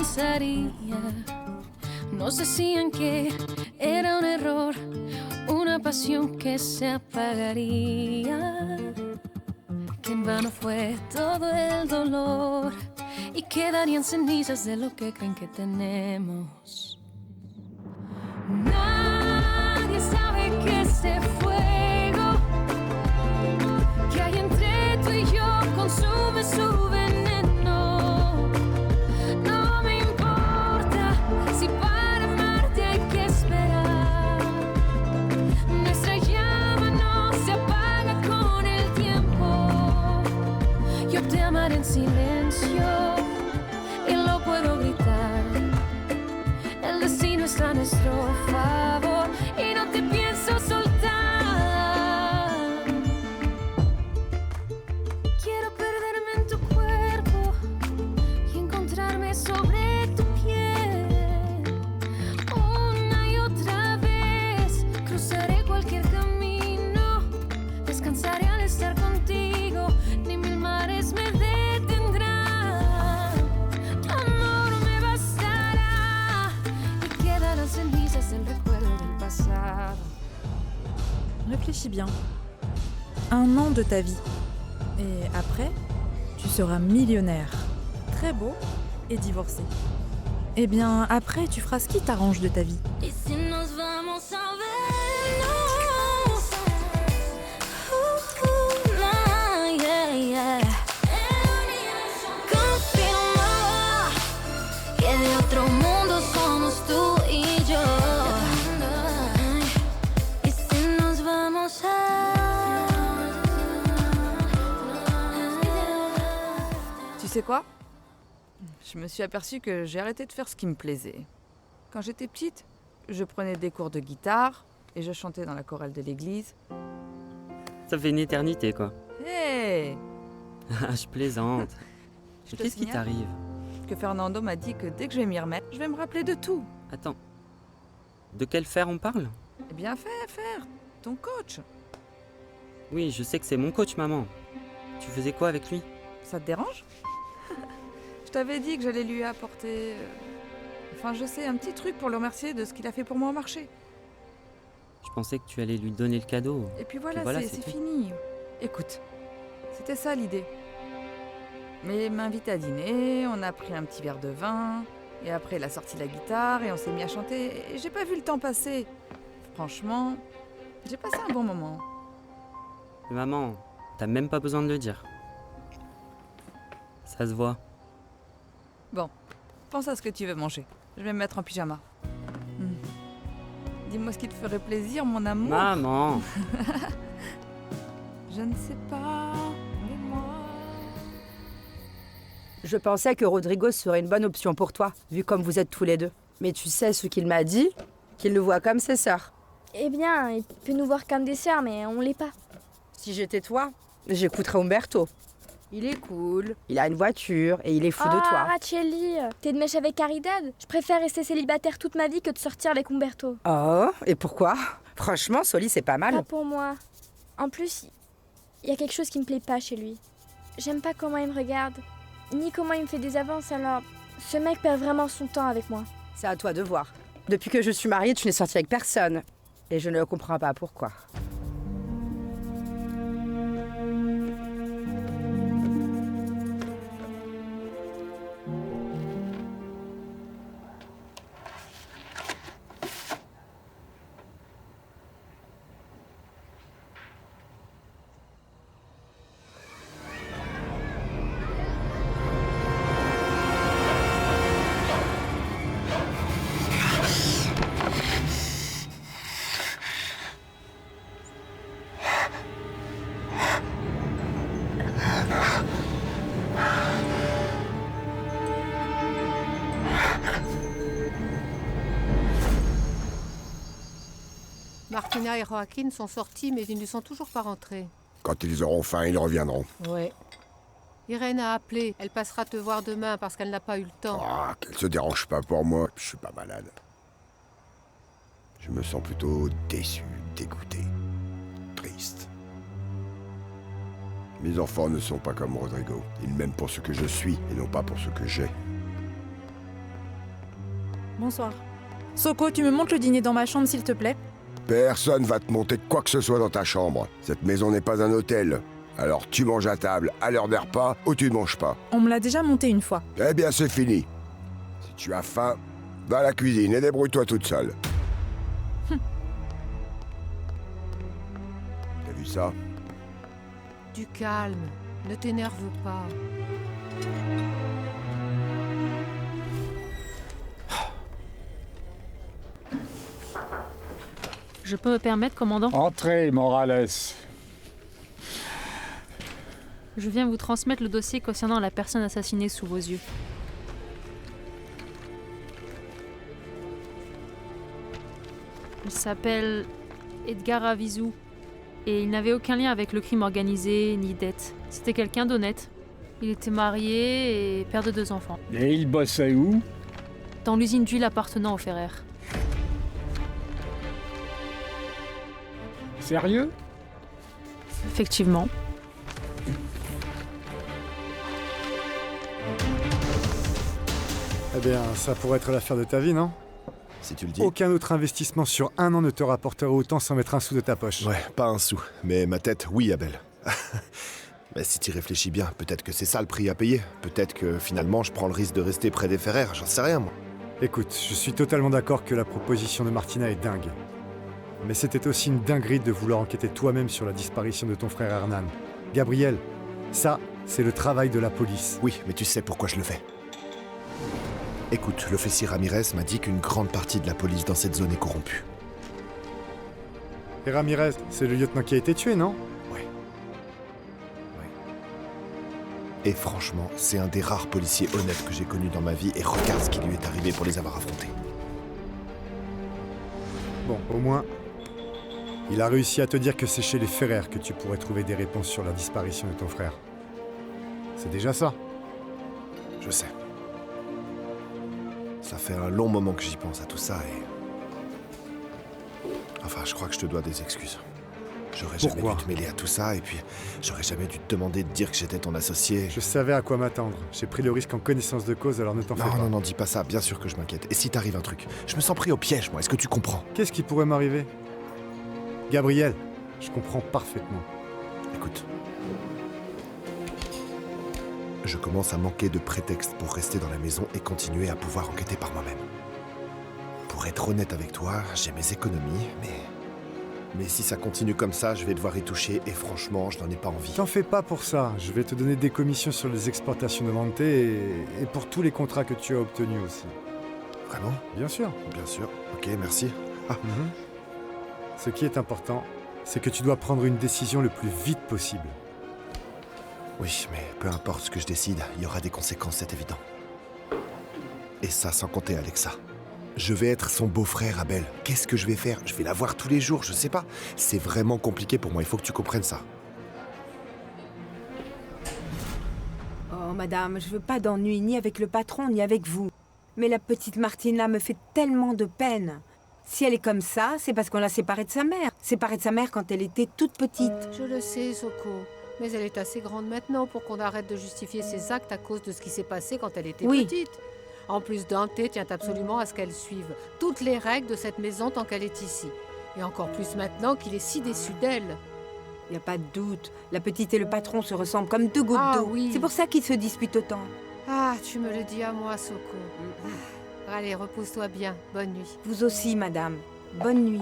pensaría. Nos decían que era un error, una pasión que se apagaría, que en vano fue todo el dolor y quedarían cenizas de lo que creen que tenemos. Nadie sabe que ese fuego que hay entre tú y yo consume su veneno. No me importa si para amarte hay que esperar. Nuestra llama no se apaga con el tiempo. Yo te amaré en silencio y lo puedo gritar. El destino está a nuestro favor y no te pienso soltar. Quiero perderme en tu cuerpo y encontrarme sobre tu piel. Una y otra vez cruzaré cualquier camino, descansaré al estar contigo, ni mil mares me detendrán. Tu amor me bastará y quedarán cenizas del recuerdo del pasado. Réfléchis bien. 1 an de ta vie. Et après, tu seras millionnaire, très beau et divorcé. Eh bien, après, tu feras ce qui t'arrange de ta vie. Y si nos vamos a vernos, yeah, yeah. Confirma que de otro mundo somos tú y yo. Y si nos vamos a... Tu sais quoi? Je me suis aperçue que j'ai arrêté de faire ce qui me plaisait. Quand j'étais petite, je prenais des cours de guitare et je chantais dans la chorale de l'église. Ça fait une éternité, quoi. Hé! Ah, je plaisante. Je te Qu'est-ce qui signale t'arrive? que Fernando m'a dit que dès que je vais m'y remettre, je vais me rappeler de tout. Attends. De quel fer on parle? Eh bien, faire, ton coach. Oui, je sais que c'est mon coach, maman. Tu faisais quoi avec lui? Ça te dérange? Je t'avais dit que j'allais lui apporter... Enfin, je sais, un petit truc pour le remercier de ce qu'il a fait pour moi au marché. Je pensais que tu allais lui donner le cadeau. Et puis voilà, Voilà, c'est c'est tout. fini. Écoute, c'était ça l'idée. Mais il m'a invité à dîner, on a pris un petit verre de vin, et après il a sorti la guitare et on s'est mis à chanter, et j'ai pas vu le temps passer. Franchement, j'ai passé un bon moment. Mais maman, t'as même pas besoin de le dire. Ça se voit. Bon, pense à ce que tu veux manger. Je vais me mettre en pyjama. Dis-moi ce qui te ferait plaisir, mon amour. Maman! Je ne sais pas, mais moi... Je pensais que Rodrigo serait une bonne option pour toi, vu comme vous êtes tous les deux. Mais tu sais ce qu'il m'a dit? Qu'il le voit comme ses sœurs. Eh bien, il peut nous voir comme des sœurs, mais on l'est pas. Si j'étais toi, j'écouterais Umberto. Il est cool, il a une voiture et il est fou de toi. Racheli, t'es de mèche avec Caridad? Je préfère rester célibataire toute ma vie que de sortir avec Umberto. Oh, et pourquoi? Franchement, Soli, c'est pas mal. Pas pour moi. En plus, il y a quelque chose qui me plaît pas chez lui. J'aime pas comment il me regarde, ni comment il me fait des avances, alors ce mec perd vraiment son temps avec moi. C'est à toi de voir. Depuis que je suis mariée, tu n'es sortie avec personne. Et je ne comprends pas pourquoi. Martina et Joaquin sont sortis, mais ils ne sont toujours pas rentrés. Quand ils auront faim, ils reviendront. Ouais. Irène a appelé. Elle passera te voir demain parce qu'elle n'a pas eu le temps. Ah, qu'elle se dérange pas pour moi, je suis pas malade. Je me sens plutôt déçu, dégoûté, triste. Mes enfants ne sont pas comme Rodrigo. Ils m'aiment pour ce que je suis et non pas pour ce que j'ai. Bonsoir. Soko, tu me montes le dîner dans ma chambre, s'il te plaît? Personne va te monter quoi que ce soit dans ta chambre. Cette maison n'est pas un hôtel. Alors tu manges à table à l'heure des repas ou tu ne manges pas. On me l'a déjà monté une fois. Eh bien c'est fini. Si tu as faim, va à la cuisine et débrouille-toi toute seule. T'as vu ça? Du calme, ne t'énerve pas. Je peux me permettre, commandant? Entrez, Morales. Je viens vous transmettre le dossier concernant la personne assassinée sous vos yeux. Il s'appelle Edgar Avizou. Et il n'avait aucun lien avec le crime organisé, ni dette. C'était quelqu'un d'honnête. Il était marié et père de 2 enfants. Et il bossait où? Dans l'usine d'huile appartenant au Ferrer. Sérieux? Effectivement. Eh bien, ça pourrait être l'affaire de ta vie, non? Si tu le dis. Aucun autre investissement sur 1 an ne te rapportera autant sans mettre un sou de ta poche. Ouais, pas un sou. Mais ma tête, oui, Abel. Mais si tu réfléchis bien, peut-être que c'est ça le prix à payer. Peut-être que finalement, je prends le risque de rester près des Ferrer, j'en sais rien, moi. Écoute, je suis totalement d'accord que la proposition de Martina est dingue. Mais c'était aussi une dinguerie de vouloir enquêter toi-même sur la disparition de ton frère Hernan. Gabriel, ça, c'est le travail de la police. Oui, mais tu sais pourquoi je le fais. Écoute, l'officier Ramirez m'a dit qu'une grande partie de la police dans cette zone est corrompue. Et Ramirez, c'est le lieutenant qui a été tué, non? Ouais. Et franchement, c'est un des rares policiers honnêtes que j'ai connus dans ma vie et regarde ce qui lui est arrivé pour les avoir affrontés. Bon, au moins, il a réussi à te dire que c'est chez les Ferrer que tu pourrais trouver des réponses sur la disparition de ton frère. C'est déjà ça. Je sais. Ça fait un long moment que j'y pense à tout ça et... Enfin, je crois que je te dois des excuses. J'aurais jamais dû te mêler à tout ça et puis j'aurais jamais dû te demander de dire que j'étais ton associé. Je savais à quoi m'attendre. J'ai pris le risque en connaissance de cause, alors ne t'en fais pas. Non, non, dis pas ça. Bien sûr que je m'inquiète. Et si t'arrive un truc? Je me sens pris au piège, moi. Est-ce que tu comprends? Qu'est-ce qui pourrait m'arriver? Gabriel, je comprends parfaitement. Écoute. Je commence à manquer de prétextes pour rester dans la maison et continuer à pouvoir enquêter par moi-même. Pour être honnête avec toi, j'ai mes économies, mais si ça continue comme ça, je vais devoir y toucher et franchement, je n'en ai pas envie. T'en fais pas pour ça. Je vais te donner des commissions sur les exportations de Vante et pour tous les contrats que tu as obtenus aussi. Vraiment? Bien sûr. Bien sûr. Ok, merci. Ah. Ce qui est important, c'est que tu dois prendre une décision le plus vite possible. Oui, mais peu importe ce que je décide, il y aura des conséquences, c'est évident. Et ça sans compter Alexa. Je vais être son beau-frère, Abel. Qu'est-ce que je vais faire? Je vais la voir tous les jours, je sais pas. C'est vraiment compliqué pour moi, il faut que tu comprennes ça. Oh, madame, je veux pas d'ennui, ni avec le patron, ni avec vous. Mais la petite Martina me fait tellement de peine. Si elle est comme ça, c'est parce qu'on l'a séparée de sa mère. Séparée de sa mère quand elle était toute petite. Je le sais, Soko. Mais elle est assez grande maintenant pour qu'on arrête de justifier ses actes à cause de ce qui s'est passé quand elle était petite. En plus, Dante tient absolument à ce qu'elle suive toutes les règles de cette maison tant qu'elle est ici. Et encore plus maintenant qu'il est si déçu d'elle. Il n'y a pas de doute. La petite et le patron se ressemblent comme 2 gouttes d'eau. Oui. C'est pour ça qu'ils se disputent autant. Ah, tu me le dis à moi, Soko. Allez, repose-toi bien. Bonne nuit. Vous aussi, madame. Bonne nuit.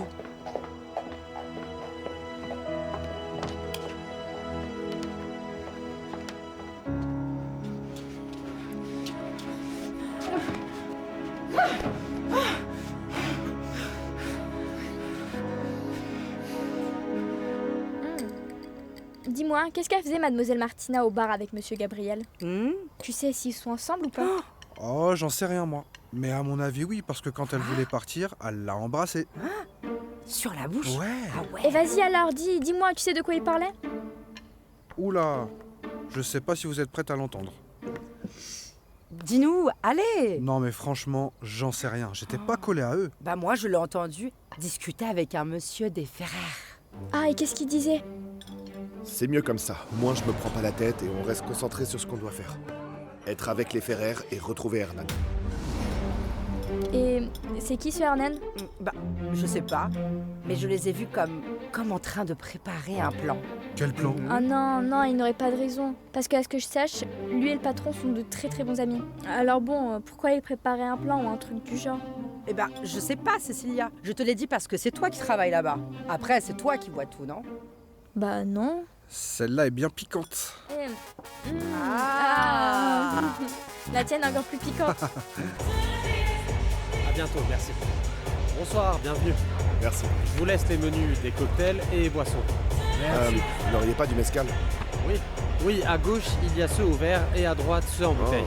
Dis-moi, qu'est-ce qu'a faisait mademoiselle Martina au bar avec monsieur Gabriel? Tu sais s'ils sont ensemble ou pas? Oh, j'en sais rien moi. Mais à mon avis oui, parce que quand elle voulait partir, elle l'a embrassé. Sur la bouche? Ouais. Ah ouais. Et vas-y alors, dis-moi, tu sais de quoi il parlait? Oula, je sais pas si vous êtes prête à l'entendre. Dis-nous, allez! Non mais franchement, j'en sais rien. J'étais pas collé à eux. Bah moi je l'ai entendu discuter avec un monsieur des Ferrer. Ah, et qu'est-ce qu'il disait? C'est mieux comme ça. Au moins je me prends pas la tête et on reste concentré sur ce qu'on doit faire. Être avec les Ferrer et retrouver Hernan. Et c'est qui ce Hernan? Bah, je sais pas. Mais je les ai vus comme en train de préparer un plan. Quel plan? Ah non, non, il n'aurait pas de raison. Parce qu'à ce que je sache, lui et le patron sont de très très bons amis. Alors bon, pourquoi il préparait un plan ou un truc du genre? Eh ben, je sais pas, Cécilia. Je te l'ai dit parce que c'est toi qui travailles là-bas. Après, c'est toi qui vois tout, non? Bah non. Celle-là est bien piquante. Ah. La tienne encore plus piquante. À bientôt, merci. Bonsoir, bienvenue. Merci. Je vous laisse les menus des cocktails et boissons. Vous n'auriez pas du mezcal? Oui, à gauche, il y a ceux au verre et à droite, ceux en bouteille.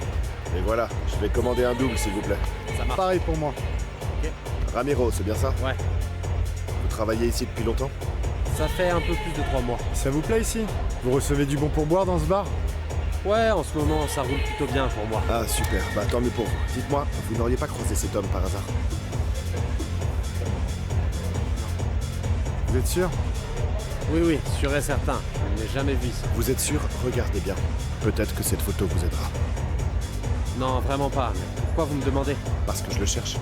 Et voilà, je vais commander un double, s'il vous plaît. Ça marche. Pareil pour moi. Ok. Ramiro, c'est bien ça? Ouais. Vous travaillez ici depuis longtemps? Ça fait un peu plus de 3 mois. Ça vous plaît ici? Vous recevez du bon pourboire dans ce bar? Ouais, en ce moment, ça roule plutôt bien pour moi. Ah, super. Bah, tant mieux pour vous. Dites-moi, vous n'auriez pas croisé cet homme par hasard? Vous êtes sûr? Oui, sûr et certain. Je ne l'ai jamais vu ici. Vous êtes sûr? Regardez bien. Peut-être que cette photo vous aidera. Non, vraiment pas. Mais pourquoi vous me demandez? Parce que je le cherche.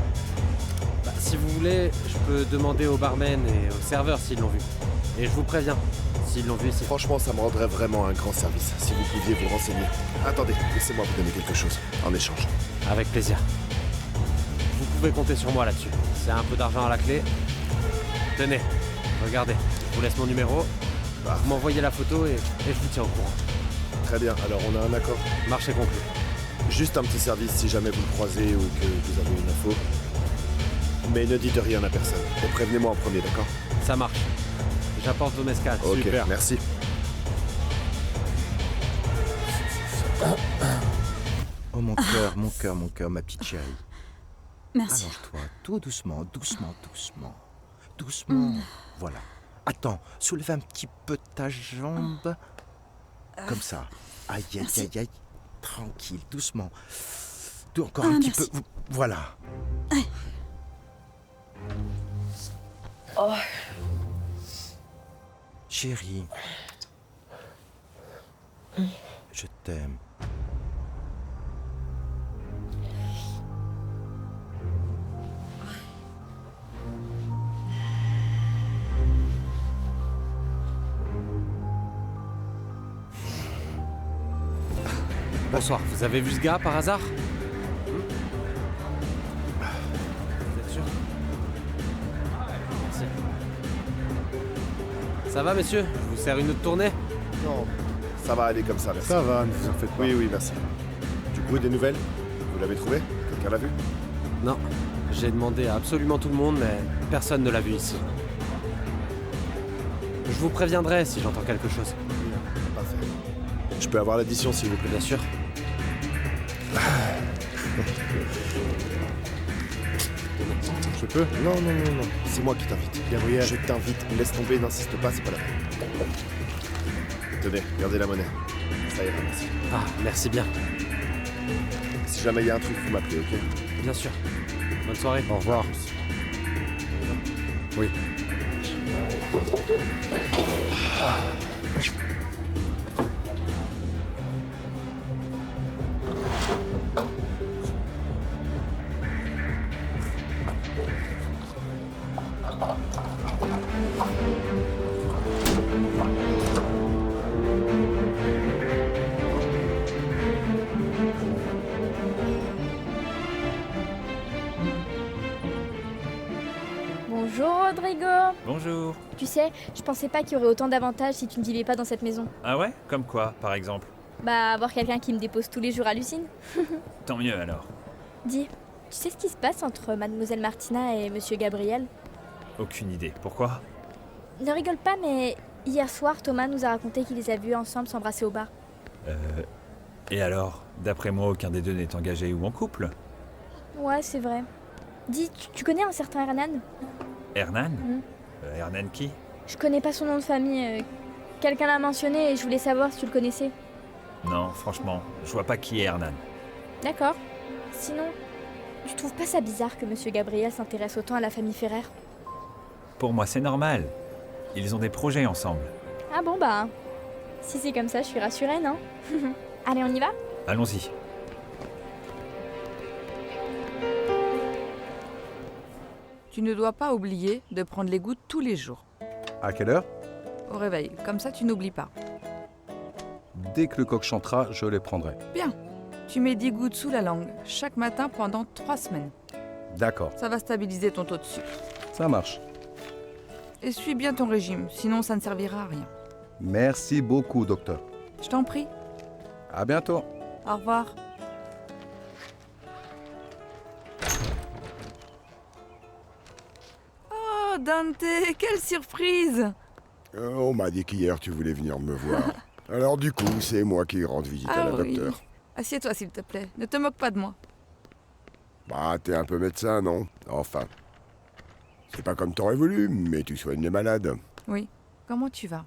Bah, si vous voulez, je peux demander au barman et au serveur s'ils l'ont vu. Et je vous préviens, s'ils l'ont vu ici. Franchement, ça me rendrait vraiment un grand service si vous pouviez vous renseigner. Attendez, laissez-moi vous donner quelque chose en échange. Avec plaisir. Vous pouvez compter sur moi là-dessus. C'est un peu d'argent à la clé. Tenez, regardez. Je vous laisse mon numéro. Vous m'envoyez la photo et je vous tiens au courant. Très bien, alors on a un accord. Marché conclu. Juste un petit service si jamais vous le croisez ou que vous avez une info. Mais ne dites rien à personne. Et prévenez-moi en premier, d'accord? Ça marche. J'apporte vos mezcal. Ok, Super. merci. Oh mon cœur, ma petite chérie. Merci. Alors toi, tout doucement. Doucement. Voilà. Attends, soulève un petit peu ta jambe. Comme ça. Aïe. Tranquille, doucement. Encore un petit peu. Voilà. Oh. Chérie. Je t'aime. Bonsoir, vous avez vu ce gars par hasard? Vous êtes sûr? Merci. Ça va, messieurs? Je vous sers une autre tournée? Non, ça va aller comme ça, merci. Ça va, ne vous en faites pas. Oui, merci. Du coup, des nouvelles? Vous l'avez trouvé? Quelqu'un l'a vu? Non. J'ai demandé à absolument tout le monde, mais personne ne l'a vu ici. Je vous préviendrai si j'entends quelque chose. Parfait. Je peux avoir l'addition, s'il vous plaît? Bien sûr. Je peux? Non. C'est moi qui t'invite. Gabriel. Je t'invite. Laisse tomber, n'insiste pas, c'est pas la peine. Tenez, gardez la monnaie. Ça ira, merci. Ah, merci bien. Si jamais il y a un truc, vous m'appelez, ok? Bien sûr. Bonne soirée. Au revoir. Oui. Bonjour Rodrigo. Bonjour. Tu sais, je pensais pas qu'il y aurait autant d'avantages si tu ne vivais pas dans cette maison. Ah ouais? Comme quoi, par exemple? Bah, avoir quelqu'un qui me dépose tous les jours à Lucine. Tant mieux alors. Dis, tu sais ce qui se passe entre Mademoiselle Martina et Monsieur Gabriel? Aucune idée. Pourquoi? Ne rigole pas, mais hier soir, Thomas nous a raconté qu'il les a vus ensemble s'embrasser au bar. Et alors? D'après moi, aucun des deux n'est engagé ou en couple. Ouais, c'est vrai. Dis, tu connais un certain Hernan? Hernan? Hernan qui? Je connais pas son nom de famille. Quelqu'un l'a mentionné et je voulais savoir si tu le connaissais. Non, franchement, je vois pas qui est Hernan. D'accord. Sinon, tu trouves pas ça bizarre que Monsieur Gabriel s'intéresse autant à la famille Ferrer? Pour moi, c'est normal. Ils ont des projets ensemble. Ah bon bah... Si c'est comme ça, je suis rassurée, non? Allez, on y va? Allons-y. Tu ne dois pas oublier de prendre les gouttes tous les jours. À quelle heure? Au réveil, comme ça tu n'oublies pas. Dès que le coq chantera, je les prendrai. Bien. Tu mets 10 gouttes sous la langue, chaque matin pendant 3 semaines. D'accord, Ça va stabiliser ton taux de sucre. ça marche. Et suis bien ton régime, sinon ça ne servira à rien. Merci beaucoup, docteur. Je t'en prie. À bientôt. Au revoir. Oh, Dante, quelle surprise! On m'a dit qu'hier tu voulais venir me voir. Alors du coup, c'est moi qui rends visite à la oui. docteur. Assieds-toi s'il te plaît, ne te moque pas de moi. Bah, t'es un peu médecin, non? Enfin. C'est pas comme t'aurais voulu, mais tu soignes les malades. Oui. Comment tu vas?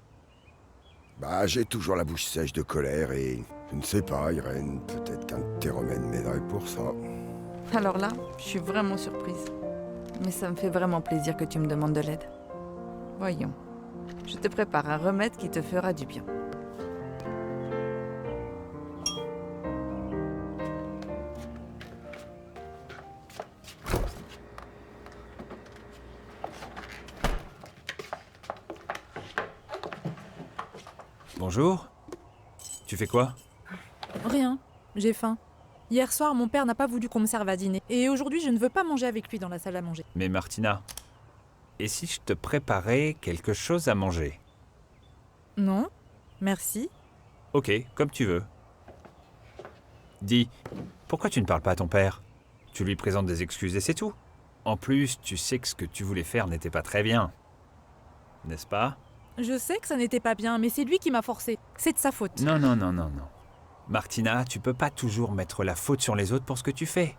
Bah, j'ai toujours la bouche sèche de colère et... Je ne sais pas, Irène, peut-être qu'un de tes remèdes m'aiderait pour ça. Alors là, je suis vraiment surprise. Mais ça me fait vraiment plaisir que tu me demandes de l'aide. Voyons. Je te prépare un remède qui te fera du bien. Bonjour. Tu fais quoi? Rien, j'ai faim. Hier soir, mon père n'a pas voulu qu'on me serve à dîner. Et aujourd'hui, je ne veux pas manger avec lui dans la salle à manger. Mais Martina, et si je te préparais quelque chose à manger? Non, merci. Ok, comme tu veux. Dis, pourquoi tu ne parles pas à ton père? Tu lui présentes des excuses et c'est tout. En plus, tu sais que ce que tu voulais faire n'était pas très bien. N'est-ce pas? Je sais que ça n'était pas bien, mais c'est lui qui m'a forcé. C'est de sa faute. Non, non, non, non, non. Martina, tu peux pas toujours mettre la faute sur les autres pour ce que tu fais.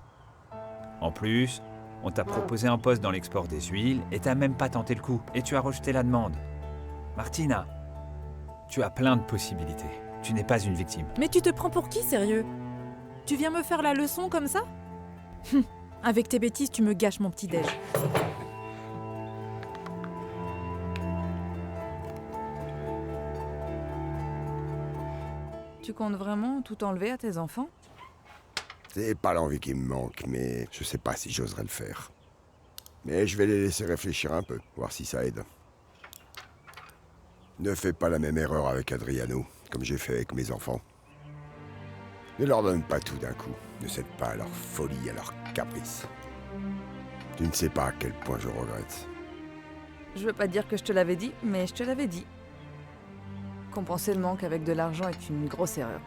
En plus, on t'a proposé un poste dans l'export des huiles et t'as même pas tenté le coup. Et tu as rejeté la demande. Martina, tu as plein de possibilités. Tu n'es pas une victime. Mais tu te prends pour qui, sérieux? Tu viens me faire la leçon comme ça? Avec tes bêtises, tu me gâches mon petit-déj. Tu comptes vraiment tout enlever à tes enfants? C'est pas l'envie qui me manque, mais je sais pas si j'oserais le faire. Mais je vais les laisser réfléchir un peu, voir si ça aide. Ne fais pas la même erreur avec Adriano, comme j'ai fait avec mes enfants. Ne leur donne pas tout d'un coup. Ne cède pas à leur folie, à leur caprice. Tu ne sais pas à quel point je regrette. Je veux pas dire que je te l'avais dit, mais je te l'avais dit. Compenser le manque avec de l'argent est une grosse erreur.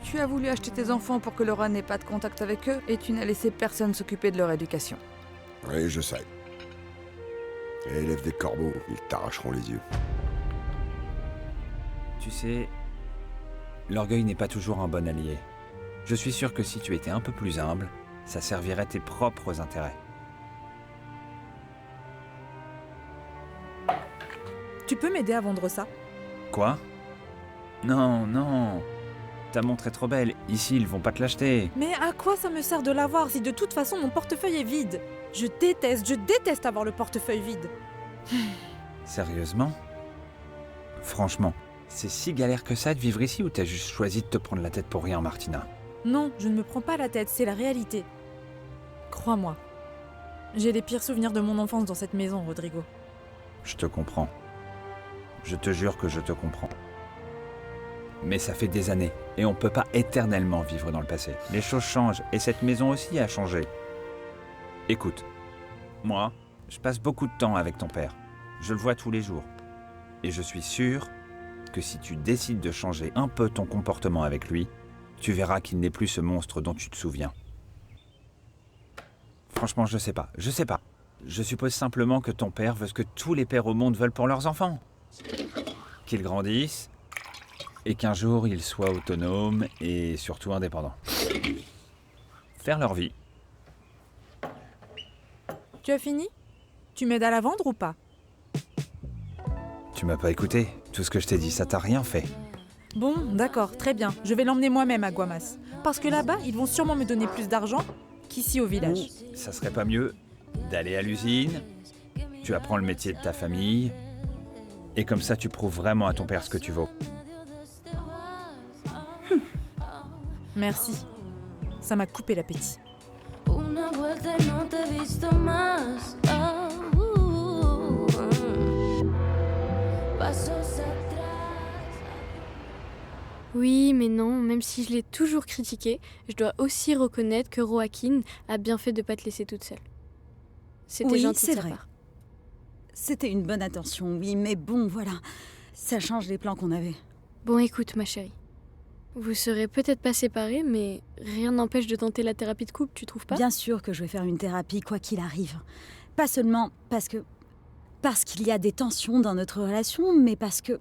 Tu as voulu acheter tes enfants pour que Laura n'ait pas de contact avec eux et tu n'as laissé personne s'occuper de leur éducation. Oui, je sais. Et élève des corbeaux, ils t'arracheront les yeux. Tu sais, l'orgueil n'est pas toujours un bon allié. Je suis sûr que si tu étais un peu plus humble, ça servirait tes propres intérêts. Tu peux m'aider à vendre ça? Quoi? Non, non. Ta montre est trop belle. Ici, ils vont pas te l'acheter. Mais à quoi ça me sert de l'avoir si de toute façon mon portefeuille est vide? Je déteste avoir le portefeuille vide. Sérieusement? Franchement, c'est si galère que ça de vivre ici ou t'as juste choisi de te prendre la tête pour rien, Martina? Non, je ne me prends pas la tête, c'est la réalité. Crois-moi. J'ai les pires souvenirs de mon enfance dans cette maison, Rodrigo. Je te comprends. Je te jure que je te comprends. Mais ça fait des années, et on peut pas éternellement vivre dans le passé. Les choses changent, et cette maison aussi a changé. Écoute, moi, je passe beaucoup de temps avec ton père. Je le vois tous les jours. Et je suis sûr que si tu décides de changer un peu ton comportement avec lui, tu verras qu'il n'est plus ce monstre dont tu te souviens. Franchement, je sais pas. Je suppose simplement que ton père veut ce que tous les pères au monde veulent pour leurs enfants. Qu'ils grandissent et qu'un jour ils soient autonomes et surtout indépendants. Faire leur vie. Tu as fini? Tu m'aides à la vendre ou pas? Tu m'as pas écouté. Tout ce que je t'ai dit, ça t'a rien fait. Bon, d'accord, très bien. Je vais l'emmener moi-même à Guamas. Parce que là-bas, ils vont sûrement me donner plus d'argent qu'ici au village. Ça serait pas mieux d'aller à l'usine, tu apprends le métier de ta famille, et comme ça tu prouves vraiment à ton père ce que tu vaux. Merci. Ça m'a coupé l'appétit. Una vuelta y no te he visto más. mais non, même si je l'ai toujours critiqué, je dois aussi reconnaître que Joaquin a bien fait de pas te laisser toute seule. C'était Oui, gentil de c'est sa vrai. part. C'était une bonne attention, oui, mais bon, voilà. Ça change les plans qu'on avait. Bon, écoute, ma chérie. Vous serez peut-être pas séparés, mais rien n'empêche de tenter la thérapie de couple, tu trouves pas? Bien sûr que je vais faire une thérapie, quoi qu'il arrive. Pas seulement parce qu'il y a des tensions dans notre relation, mais parce que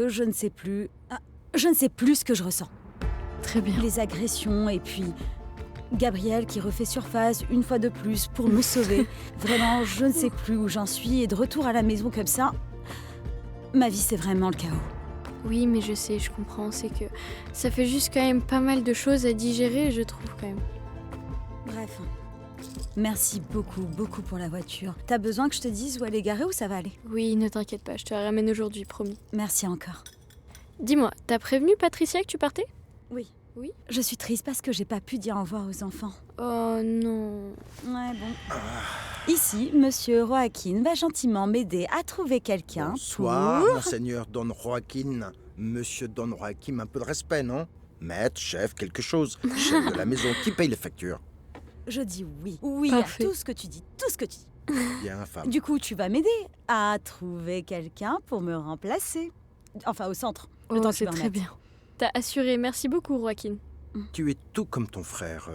je ne sais plus... Je ne sais plus ce que je ressens. Très bien. Les agressions, et puis... Gabriel qui refait surface une fois de plus pour me sauver. Vraiment, je ne sais plus où j'en suis, et de retour à la maison comme ça... Ma vie, c'est vraiment le chaos. Oui, mais je sais, je comprends, c'est que ça fait juste quand même pas mal de choses à digérer, je trouve quand même. Bref. Merci beaucoup, beaucoup pour la voiture. T'as besoin que je te dise où elle est garée ou ça va aller? Oui, ne t'inquiète pas, je te la ramène aujourd'hui, promis. Merci encore. Dis-moi, t'as prévenu Patricia que tu partais? Oui. Oui? Je suis triste parce que j'ai pas pu dire au revoir aux enfants. Oh non. Ouais, bon. Ici, monsieur Joaquin va gentiment m'aider à trouver quelqu'un Bonsoir, pour... monseigneur Don Joaquin. Monsieur Don Joaquin, un peu de respect, non? Maître, chef, quelque chose. Chef de la maison, qui paye les factures? Je dis oui. Oui Parfait. à tout ce que tu dis, tout ce que tu dis. Bien, femme. Du coup, tu vas m'aider à trouver quelqu'un pour me remplacer. Enfin, au centre. Le Oh, temps c'est qu'il en très mette. bien. T'as assuré, merci beaucoup, Joaquin. Tu es tout comme ton frère,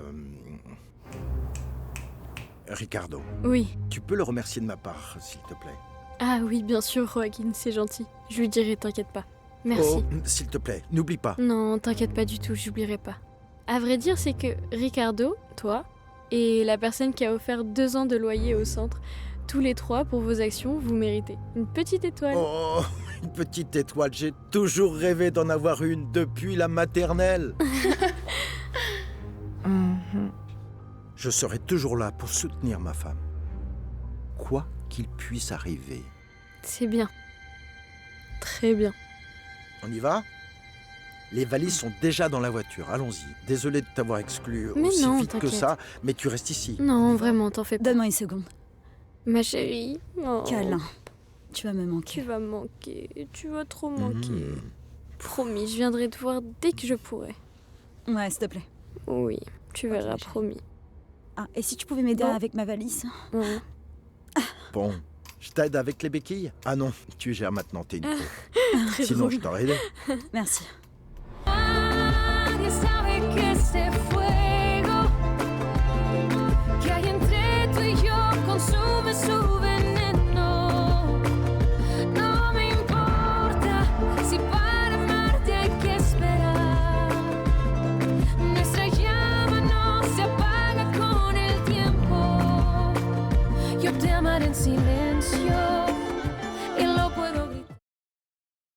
Ricardo. Oui. Tu peux le remercier de ma part, s'il te plaît. Ah oui, bien sûr, Joaquin, c'est gentil. Je lui dirai, t'inquiète pas. Merci. Oh, s'il te plaît, n'oublie pas. Non, t'inquiète pas du tout, j'oublierai pas. À vrai dire, c'est que Ricardo, toi, et la personne qui a offert 2 ans de loyer au centre, tous les 3, pour vos actions, vous méritez une petite étoile. Oh, une petite étoile, j'ai toujours rêvé d'en avoir une depuis la maternelle. Je serai toujours là pour soutenir ma femme. Quoi qu'il puisse arriver. C'est bien. Très bien. On y va? Les valises sont déjà dans la voiture, allons-y. Désolé de t'avoir exclu Mais aussi non, vite que t'inquiète. ça, mais tu restes ici. Non, vraiment, t'en fais pas. Donne-moi une seconde. Ma chérie. Oh. Câlin. Tu vas me manquer. Tu vas me manquer. Tu vas trop manquer. Promis, je viendrai te voir dès que je pourrai. Ouais, s'il te plaît. Oui, tu verras, promis. Ah, et si tu pouvais m'aider Bon. avec ma valise? Ouais. Bon, je t'aide avec les béquilles? Ah non, tu gères maintenant, t'es une pro. Très Sinon, drôle. je t'aurais aidé. Merci. Nadie sabe que este fuego que hay entre tú y yo consume su veneno. No me importa si para amarte hay que esperar. Nuestra llama no se apaga con el tiempo. Yo te amaré en silencio.